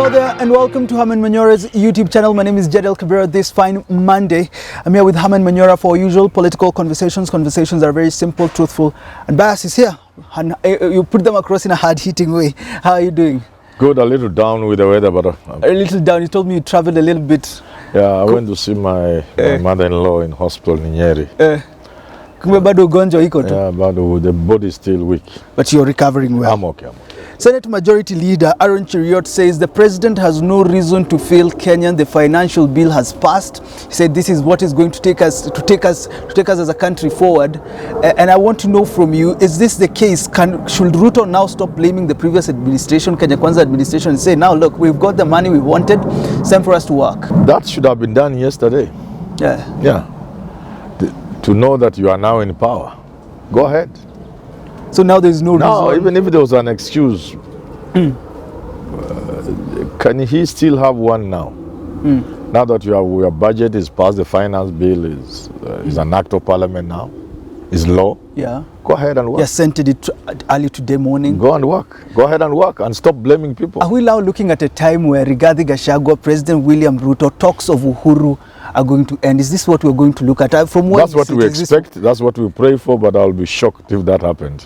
Hello there and welcome to Herman Manyora's YouTube channel. My name is Jedel Kabira. This fine Monday, I'm here with Herman Manyora for our usual political conversations. Conversations are very simple, truthful, and Bias is here. And you put them across in a hard-hitting way. How are you doing? Good, a little down with the weather, but... a little down. You told me you traveled a little bit. Yeah, I went to see my mother-in-law in hospital in Nyeri. Yeah, but the body is still weak. But you're recovering well. I'm okay. Senate Majority Leader Aaron Cheriot says the president has no reason to fail Kenyan. The financial bill has passed. He said this is what is going to take us as a country forward. And I want to know from you, is this the case? Should Ruto now stop blaming the previous administration, Kenya Kwanza administration, and say, now look, we've got the money we wanted, it's time for us to work? That should have been done yesterday. Yeah. To know that you are now in power. Go ahead. So now there's no reason? No, even if there was an excuse, can he still have one now? Now that your budget is passed, the finance bill is an act of parliament now, is law. Yeah. Go ahead and work. You sent it early today morning. Go and work. Go ahead and work and stop blaming people. Are we now looking at a time where Rigathi, Gachagua, President William Ruto, talks of Uhuru are going to end? Is this what we're going to look at? From what that's what we expect. That's what we pray for, but I'll be shocked if that happened.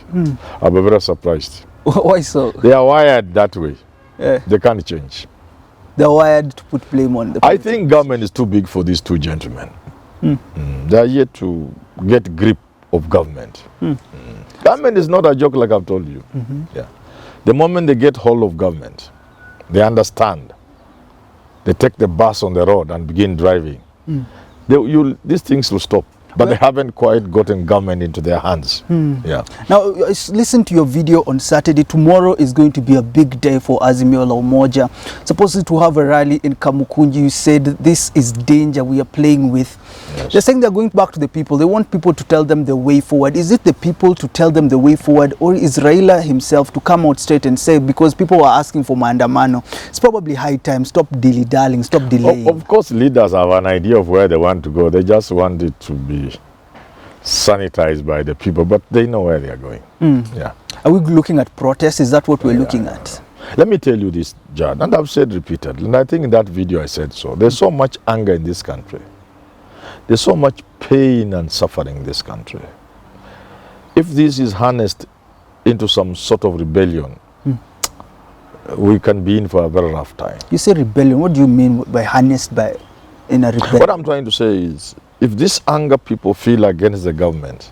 I'll be very surprised. Why so? They are wired that way. Yeah. They can't change. They're wired to put blame on the I think government is too big for these two gentlemen. They are yet to get grip of government. Government is not a joke, like I've told you. Yeah. The moment they get hold of government, they understand. They take the bus on the road and begin driving. These things will stop. But they haven't quite gotten government into their hands. Yeah. Now, listen to your video on Saturday. Tomorrow is going to be a big day for Azimio la Umoja. Supposed to have a rally in KAMUKUNJI. You said this is danger we are playing with. Yes. They're saying they're going back to the people. They want people to tell them the way forward. Is it the people to tell them the way forward, or is Raila himself to come out straight and say, because people are asking for maandamano, it's probably high time, stop dilly-dallying, stop delaying? Of course, leaders have an idea of where they want to go. They just want it to be sanitized by the people, but they know where they are going. Yeah. Are we looking at protests? Is that what we're looking at? Let me tell you this, Jad, and I've said repeatedly, and I think in that video I said so. There's so much anger in this country. There's so much pain and suffering in this country. If this is harnessed into some sort of rebellion, we can be in for a very rough time. You say rebellion. What do you mean by harnessed in a rebellion? What I'm trying to say is, if this anger people feel against the government,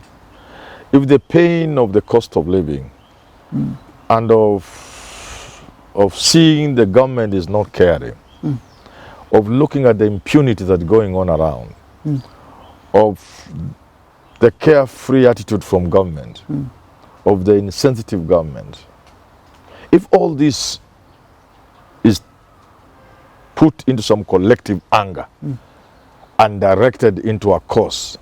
if the pain of the cost of living and of seeing the government is not caring, of looking at the impunity that's going on around, of the carefree attitude from government, of the insensitive government, if all this is put into some collective anger and directed into a cause,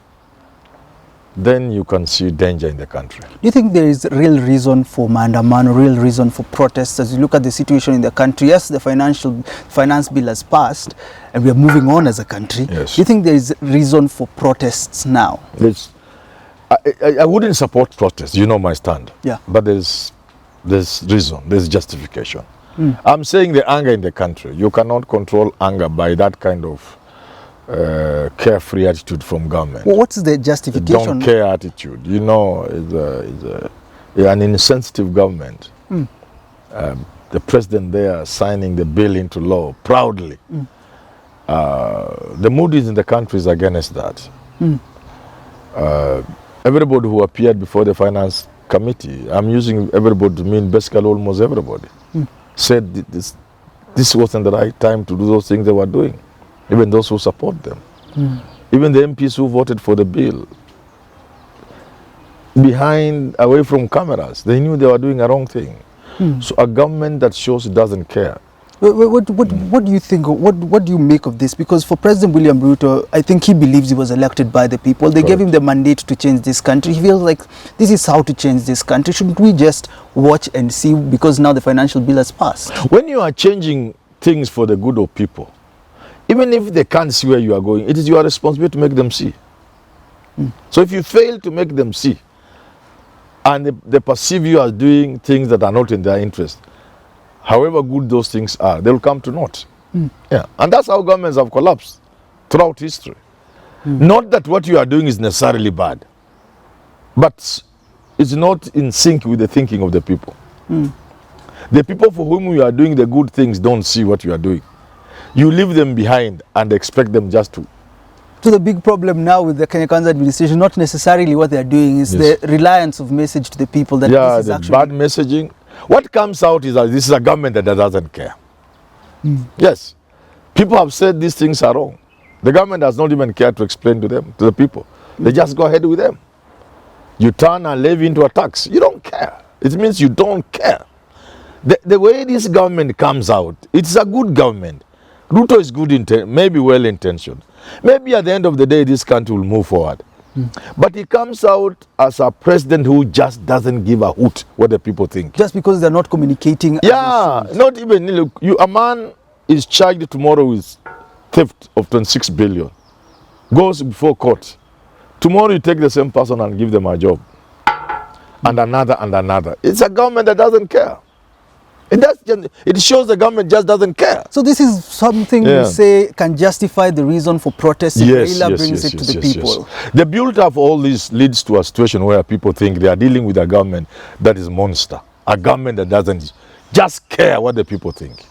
then you can see danger in the country. Do you think there is real reason for maandamano, real reason for protests as you look at the situation in the country? Yes, the finance bill has passed and we are moving on as a country. Yes. Do you think there is reason for protests now? I wouldn't support protests, you know my stand. Yeah. But there's reason, there's justification. I'm saying the anger in the country, you cannot control anger by that kind of carefree attitude from government. Well, what's the justification? Don't care attitude, you know, is an insensitive government. The president there signing the bill into law proudly. The mood in the country is against that. Everybody who appeared before the finance committee, I'm using everybody to mean basically almost everybody, said this wasn't the right time to do those things they were doing. Even those who support them. Even the MPs who voted for the bill, away from cameras, they knew they were doing a wrong thing. So a government that shows it doesn't care. What do you think, what do you make of this? Because for President William Ruto, I think he believes he was elected by the people. They gave him the mandate to change this country. He feels like this is how to change this country. Shouldn't we just watch and see, because now the financial bill has passed? When you are changing things for the good of people, even if they can't see where you are going, it is your responsibility to make them see. So if you fail to make them see, and they perceive you as doing things that are not in their interest, however good those things are, they'll come to naught. Yeah, and that's how governments have collapsed throughout history. Not that what you are doing is necessarily bad, but it's not in sync with the thinking of the people. The people for whom you are doing the good things don't see what you are doing. You leave them behind and expect them just to. So the big problem now with the Kenya Kwanza administration, not necessarily what they are doing, is the reliance of message to the people that this is the actually bad messaging. What comes out is that this is a government that doesn't care. Yes, people have said these things are wrong. The government does not even care to explain to them, to the people. They just go ahead with them. You turn a levy into a tax. You don't care. It means you don't care. The way this government comes out, it's a good government. Ruto is good, maybe well-intentioned. Maybe at the end of the day, this country will move forward. But he comes out as a president who just doesn't give a hoot what the people think. Just because they're not communicating. Yeah, not even. Look, a man is charged tomorrow with theft of 26 billion. Goes before court. Tomorrow you take the same person and give them a job. And another and another. It's a government that doesn't care. It shows the government just doesn't care. So this is something you say can justify the reason for protesting. Raila brings it to the people. The build-up of all this leads to a situation where people think they are dealing with a government that is monster. A government that doesn't just care what the people think.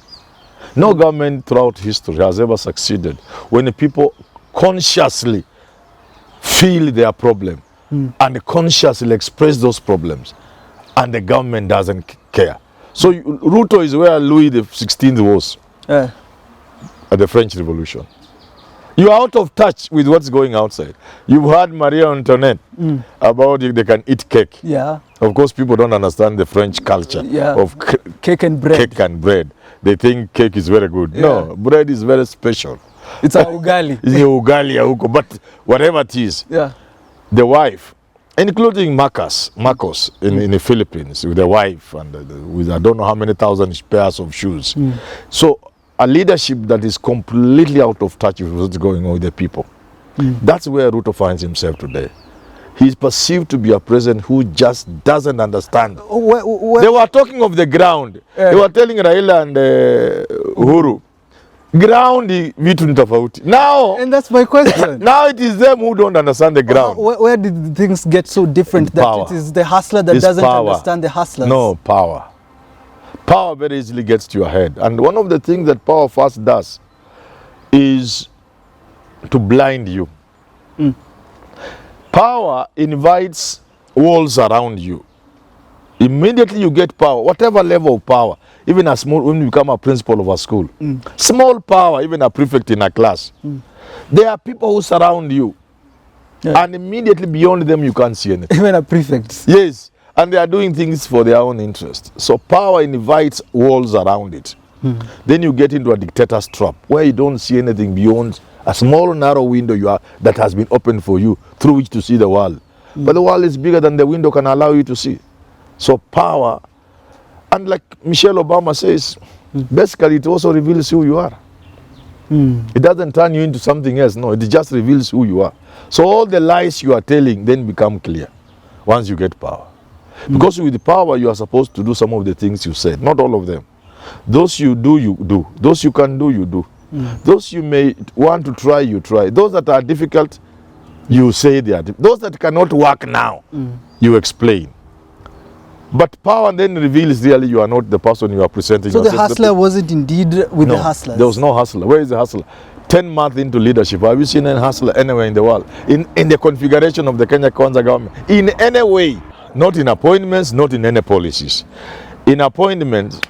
No government throughout history has ever succeeded when the people consciously feel their problem and consciously express those problems, and the government doesn't care. So Ruto is where Louis XVI was at the French Revolution. You are out of touch with what's going outside. You've heard Marie Antoinette about if they can eat cake. Yeah. Of course, people don't understand the French culture of cake and bread. Cake and bread. They think cake is very good. No, bread is very special. It's a ugali. It's a ugali, but whatever it is. Yeah. The wife, including Marcos in the Philippines, with the wife and with I don't know how many thousand pairs of shoes. So a leadership that is completely out of touch with what's going on with the people. That's where Ruto finds himself today. He's perceived to be a president who just doesn't understand. They were talking of the ground. They were telling Raila and Uhuru, ground vitu ni tofauti. Now, and that's my question. Now it is them who don't understand the ground. Where did things get so different that it is the hustler that doesn't understand the hustlers? No, power. Power very easily gets to your head. And one of the things that power first does is to blind you. Power invites walls around you. Immediately you get power, whatever level of power, even a small, when you become a principal of a school, small power, even a prefect in a class, there are people who surround you, and immediately beyond them you can't see anything. Even a prefect. Yes, and they are doing things for their own interest. So power invites walls around it. Then you get into a dictator's trap, where you don't see anything beyond a small narrow window that has been opened for you through which to see the world. But the world is bigger than the window can allow you to see. So power, and like Michelle Obama says, basically it also reveals who you are. It doesn't turn you into something else. No, it just reveals who you are. So all the lies you are telling then become clear once you get power. Because with power you are supposed to do some of the things you said, not all of them. Those you do, you do. Those you can do, you do. Those you may want to try, you try. Those that are difficult, you say they are difficult. Those that cannot work now, you explain. But power then reveals really you are not the person you are presenting. So the hustler wasn't indeed with the hustlers? There was no hustler. Where is the hustler? 10 months into leadership, have you seen any hustler anywhere in the world? In the configuration of the Kenya Kwanza government? In any way. Not in appointments, not in any policies. In appointments,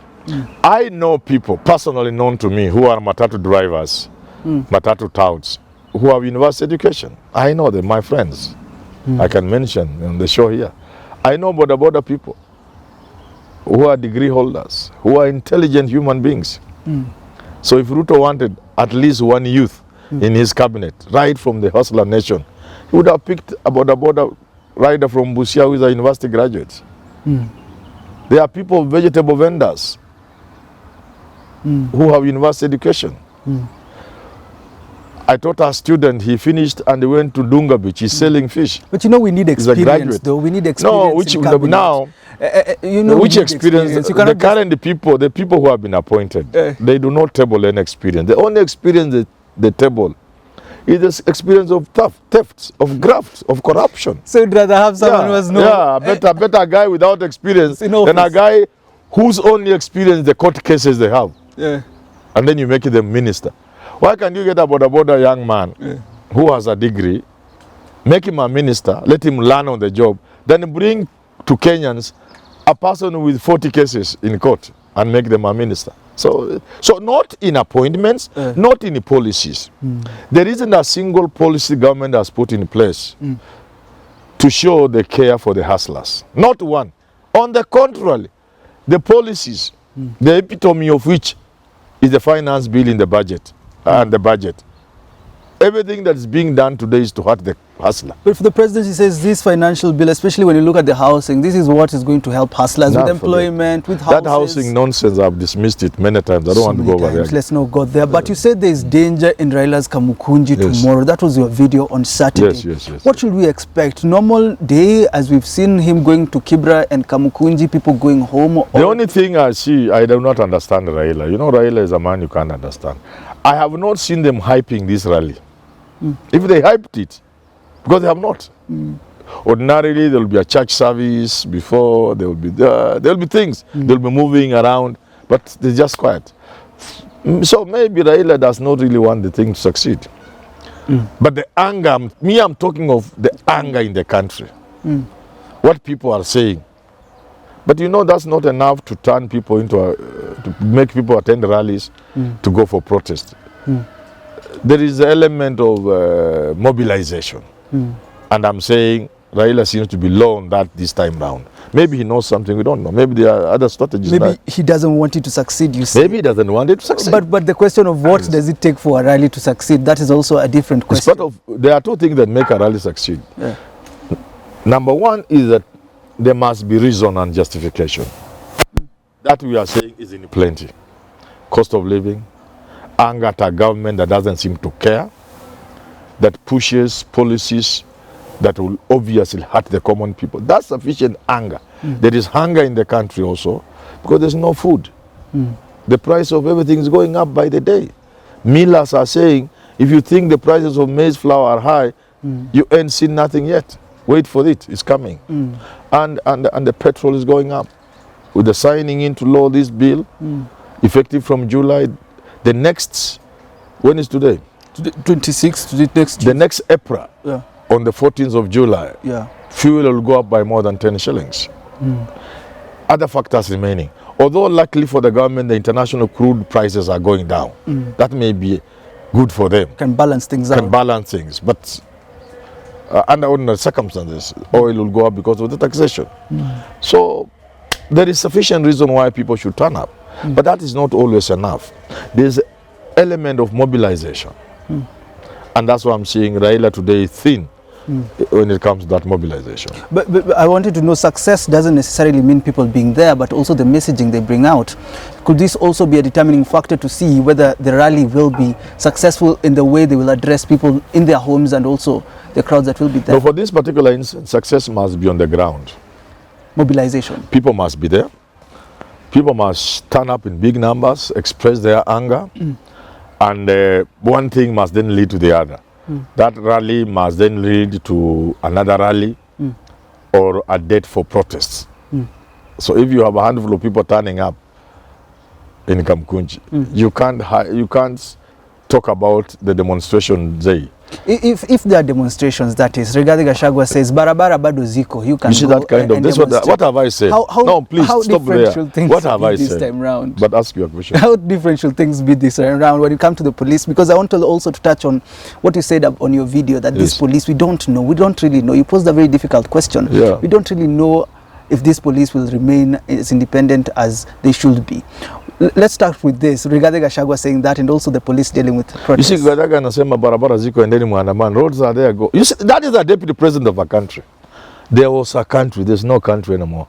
I know people, personally known to me, who are matatu drivers, matatu touts, who have university education. I know them, my friends. I can mention on the show here. I know border people who are degree holders, who are intelligent human beings. So if Ruto wanted at least one youth in his cabinet, right from the hustler nation, he would have picked a border rider from Busia who is a university graduate. There are people, vegetable vendors, who have university education. I taught a student, he finished and he went to Dunga Beach. He's selling fish. But you know, we need experience, though. We need experience. No, which now, you know, which experience? The current people, the people who have been appointed, they do not table any experience. The only experience they table is the experience of thefts, of grafts, of corruption. So you'd rather have someone who has no... Yeah, better guy without experience than a guy whose only experience the court cases they have. Yeah. And then you make it a minister. Why can't you get a border young man who has a degree, make him a minister, let him learn on the job, then bring to Kenyans a person with 40 cases in court and make them a minister? So not in appointments, not in policies. There isn't a single policy government has put in place to show they care for the hustlers. Not one. On the contrary, the policies, the epitome of which is the finance bill in the budget and the budget. Everything that is being done today is to hurt the hustler. But for the presidency says this financial bill, especially when you look at the housing, this is what is going to help hustlers with employment, with houses. That housing nonsense, I've dismissed it many times. I don't want to go over there. Let's not go there. But you said there is danger in RAILA'S KAMUKUNJI tomorrow. That was your video on Saturday. Yes. What should we expect? Normal day, as we've seen him going to Kibra and KAMUKUNJI, people going home? The only thing I see, I do not understand Raila. You know, Raila is a man you can't understand. I have not seen them hyping this rally. If they hyped it, because they have not. Ordinarily, there will be a church service before, there will be things, they'll be moving around, but they're just quiet. So maybe Raila does not really want the thing to succeed. But the anger, I'm talking of the anger in the country. What people are saying. But you know, that's not enough to turn people into, to make people attend rallies to go for protest. There is an element of mobilization. And I'm saying Raila seems to be low on that this time round. Maybe he knows something we don't know. Maybe there are other strategies. Maybe he doesn't want it to succeed, you say. Maybe he doesn't want it to succeed. But the question of what does it take for a rally to succeed, that is also a different question. There are two things that make a rally succeed. Number one is that there must be reason and justification. That we are saying is in plenty. Cost of living, anger at a government that doesn't seem to care, that pushes policies that will obviously hurt the common people. That's sufficient anger. There is hunger in the country also because there's no food. The price of everything is going up by the day. Millers are saying, if you think the prices of maize flour are high, you ain't seen nothing yet. Wait for it, it's coming. And the petrol is going up. With the signing into law this bill, effective from July, the next, when is today? 26th, the next April, on the 14th of July, fuel will go up by more than 10 shillings. Other factors remaining. Although luckily for the government, the international crude prices are going down. That may be good for them. Can balance things out. Can balance things. But under ordinary circumstances, oil will go up because of the taxation. So there is sufficient reason why people should turn up. But that is not always enough. There's an element of mobilization. And that's why I'm seeing Raila today thin when it comes to that mobilization. But I wanted to know, success doesn't necessarily mean people being there, but also the messaging they bring out. Could this also be a determining factor to see whether the rally will be successful in the way they will address people in their homes and also the crowds that will be there? No, for this particular instance, success must be on the ground. Mobilization. People must be there. People must turn up in big numbers, express their anger. And one thing must then lead to the other. That rally must then lead to another rally or a date for protests. So if you have a handful of people turning up in KAMUKUNJI, you can't talk about the demonstration day. If there are demonstrations, that is, Rigathi Gachagua says, Barabara bado ziko, you can. You see that kind of, this what have I said? No, please stop there. What have I said? Time round? But ask your question. How different should things be this time around when you come to the police? Because I want to also to touch on what you said on your video, that this police, we don't know. We don't really know. You posed a very difficult question. We don't really know if this police will remain as independent as they should be. Let's start with this. Rigathi Gachagua saying that, and also the police dealing with protests. You see, Gachagua anasema barabara ziko endeni muandamano. Roads are there. Go. You see, that is a deputy president of a country. There was a country. There's no country anymore.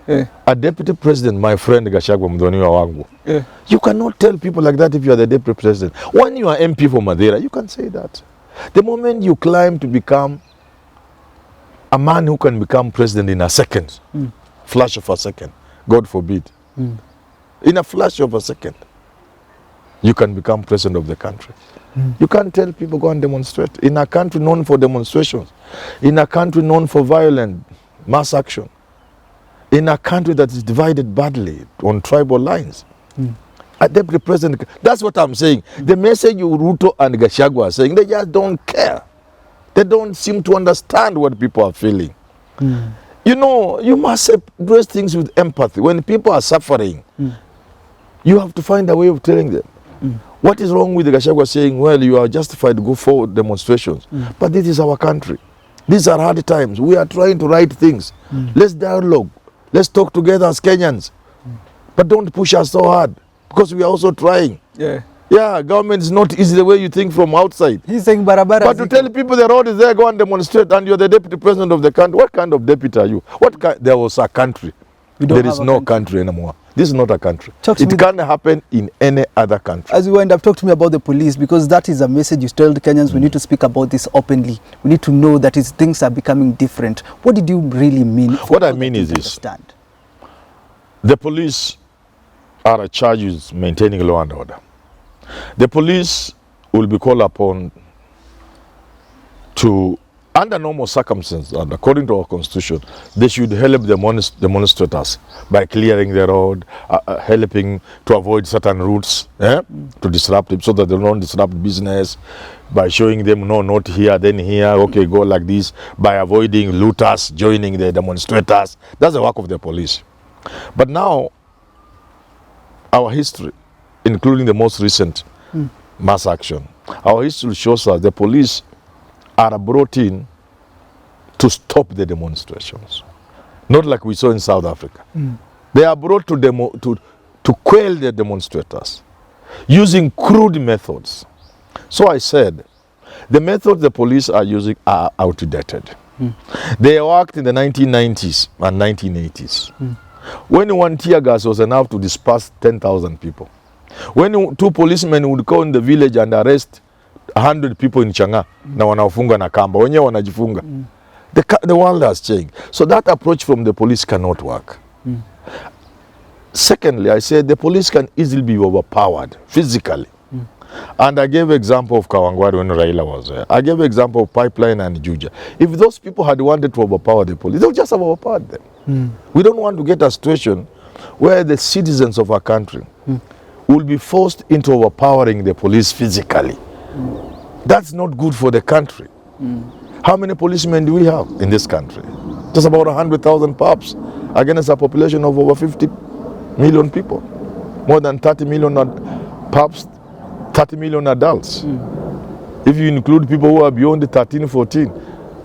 A deputy president, my friend Gachagua Mdhoniwa wangu. Yeah. You cannot tell people like that if you are the deputy president. When you are MP for Madeira, you can say that. The moment you climb to become a man who can become president in a second, flash of a second, God forbid, in a flash of a second, you can become president of the country. You can't tell people go and demonstrate. In a country known for demonstrations, in a country known for violent mass action, in a country that is divided badly on tribal lines, a deputy president, that's what I'm saying. The message you Ruto and Gachagua are saying, they just don't care. They don't seem to understand what people are feeling. You know, you must address things with empathy. When people are suffering, you have to find a way of telling them. What is wrong with the Gachagua saying, well, you are justified to go for demonstrations, but this is our country. These are hard times. We are trying to write things. Let's dialogue. Let's talk together as Kenyans. But don't push us so hard, because we are also trying. Yeah, government is not easy the way you think from outside. He's saying barabara. But to tell people the road is there, go and demonstrate, and you're the deputy president of the country. What kind of deputy are you? There was a country. There is no country anymore. This is not a country. It can't happen in any other country. As you wind up, talk to me about the police, because that is a message you tell the Kenyans. We need to speak about this openly. We need to know that things are becoming different. What did you really mean? What I mean is this. The police are charged with maintaining law and order. The police will be called upon to, under normal circumstances, and according to our constitution, they should help the demonstrators by clearing the road, helping to avoid certain routes, to disrupt it so that they don't disrupt business, by showing them, no, not here, then here, okay, go like this, by avoiding looters joining the demonstrators. That's the work of the police. But now, our history, including the most recent mass action, our history shows us the police are brought in to stop the demonstrations. Not like we saw in South Africa. They are brought to quell the demonstrators using crude methods. So I said, the methods the police are using are outdated. They worked in the 1990s and 1980s. When one tear gas was enough to disperse 10,000 people. When two policemen would go in the village and arrest 100 people in Changa, na wanafunga na kamba, wenye wanajifunga. The world has changed. So that approach from the police cannot work. Secondly, I said the police can easily be overpowered physically. And I gave example of Kawangware when Raila was there. I gave example of Pipeline and Juja. If those people had wanted to overpower the police, they would just have overpowered them. We don't want to get a situation where the citizens of our country will be forced into overpowering the police physically. That's not good for the country. How many policemen do we have in this country? Just about 100,000 pups against a population of over 50 million people. More than 30 million pups, 30 million adults. If you include people who are beyond 13, 14,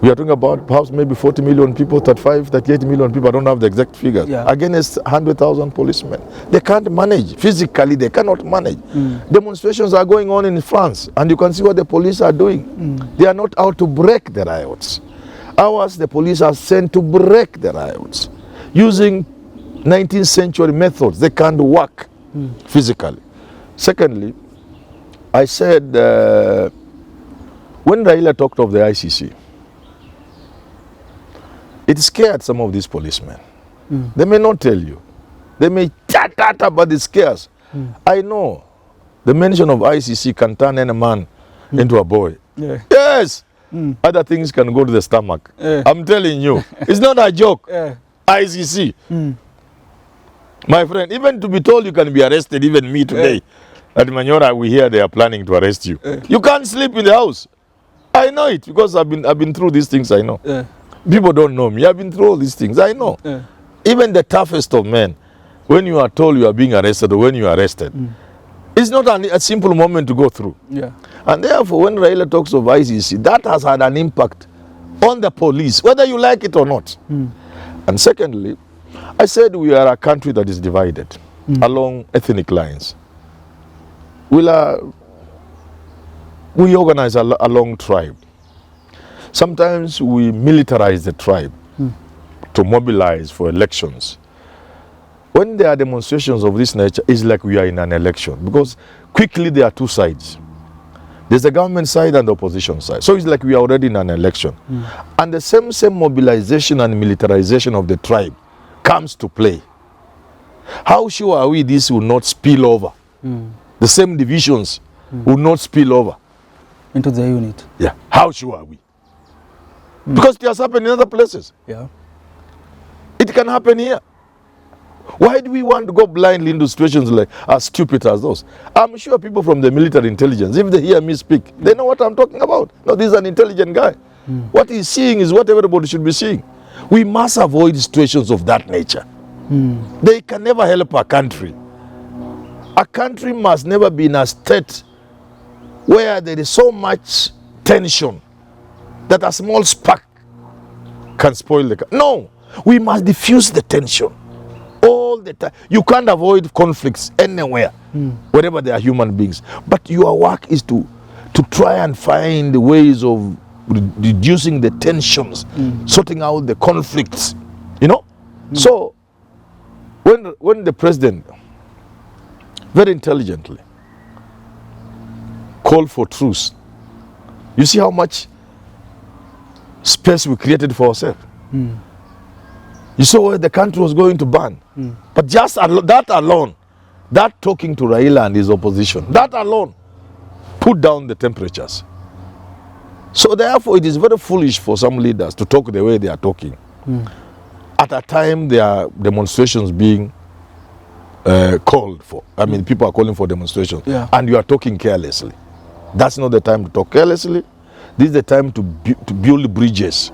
we are talking about perhaps maybe 40 million people, 35, 38 million people. I don't have the exact figures. Against 100,000 policemen. They can't manage. Physically, they cannot manage. Demonstrations are going on in France, and you can see what the police are doing. They are not out to break the riots. Ours, the police are sent to break the riots. Using 19th century methods, they can't work physically. Secondly, I said, when Raila talked of the ICC, it scared some of these policemen. They may not tell you. They may chat, but it scares. I know the mention of ICC can turn any man into a boy. Yes! Other things can go to the stomach. I'm telling you. It's not a joke. ICC. My friend, even to be told you can be arrested, even me today, at Manyora, we hear they are planning to arrest you. You can't sleep in the house. I know it because I've been through these things, I know. People don't know me. I've been through all these things. I know. Even the toughest of men, when you are told you are being arrested or when you are arrested, it's not a simple moment to go through. And therefore, when Raila talks of ICC, that has had an impact on the police, whether you like it or not. And secondly, I said we are a country that is divided along ethnic lines. We organize along tribe. Sometimes we militarize the tribe to mobilize for elections when there are demonstrations of this nature, it's like we are in an election, because quickly there are two sides. There's the government side and the opposition side. So it's like we are already in an election. And the same mobilization and militarization of the tribe comes to play. How sure are we this will not spill over? The same divisions will not spill over into the unit. Yeah. How sure are we? Because it has happened in other places. Yeah. It can happen here. Why do we want to go blindly into situations like as stupid as those? I'm sure people from the military intelligence, if they hear me speak, they know what I'm talking about. No, this is an intelligent guy. What he's seeing is what everybody should be seeing. We must avoid situations of that nature. They can never help a country. A country must never be in a state where there is so much tension that a small spark can spoil the country. No, we must diffuse the tension all the time. You can't avoid conflicts anywhere, wherever there are human beings. But your work is to try and find ways of reducing the tensions, sorting out the conflicts, you know. So when the president very intelligently called for truce, you see how much space we created for ourselves. You saw where the country was going to burn. But just that alone, that talking to Raila and his opposition, that alone put down the temperatures. So therefore it is very foolish for some leaders to talk the way they are talking. At a time there are demonstrations being called for. I mean, people are calling for demonstrations, and you are talking carelessly. That's not the time to talk carelessly. This is the time to build bridges.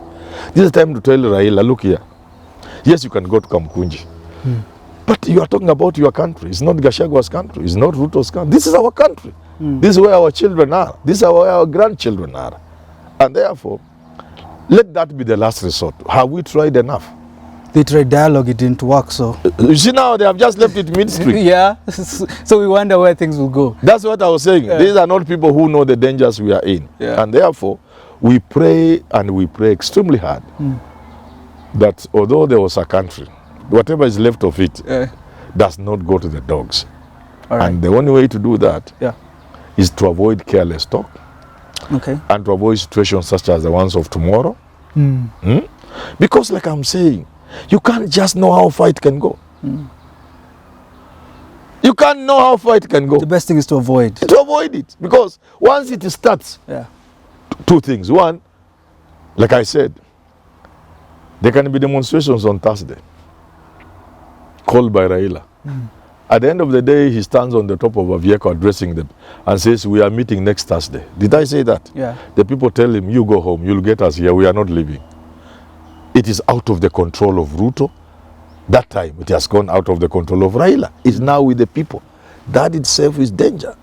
This is the time to tell Raila, look here. Yes, you can go to KAMUKUNJI. But you are talking about your country. It's not Gachagua's country. It's not Ruto's country. This is our country. This is where our children are. This is where our grandchildren are. And therefore, let that be the last resort. Have we tried enough? They tried dialogue, it didn't work, so. You see now, they have just left it midstream. Yeah, so we wonder where things will go. That's what I was saying. These are not people who know the dangers we are in. And therefore, we pray and we pray extremely hard that although there was a country, whatever is left of it does not go to the dogs. And the only way to do that is to avoid careless talk and to avoid situations such as the ones of tomorrow. Because like I'm saying, you can't just know how far it can go. You can't know how far it can go. The best thing is to avoid. To avoid it. Because once it starts, two things. One, like I said, there can be demonstrations on Thursday called by Raila. At the end of the day, he stands on the top of a vehicle addressing them and says, we are meeting next Thursday. Did I say that? The people tell him, you go home, you'll get us here, we are not leaving. It is out of the control of Ruto. That time, it has gone out of the control of Raila. It's now with the people. That itself is danger.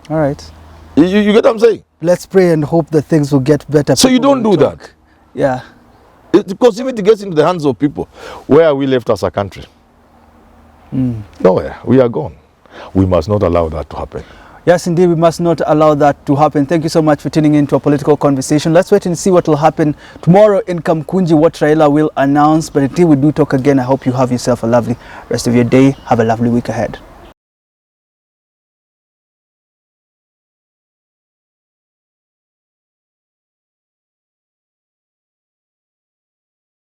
All right. You get what I'm saying? Let's pray and hope that things will get better. So you don't do that. Yeah. Because if it gets into the hands of people, where are we left as a country? Nowhere. We are gone. We must not allow that to happen. Yes, indeed, we must not allow that to happen. Thank you so much for tuning in to a political conversation. Let's wait and see what will happen tomorrow in KAMUKUNJI, what Raila will announce. But until we do talk again, I hope you have yourself a lovely rest of your day. Have a lovely week ahead.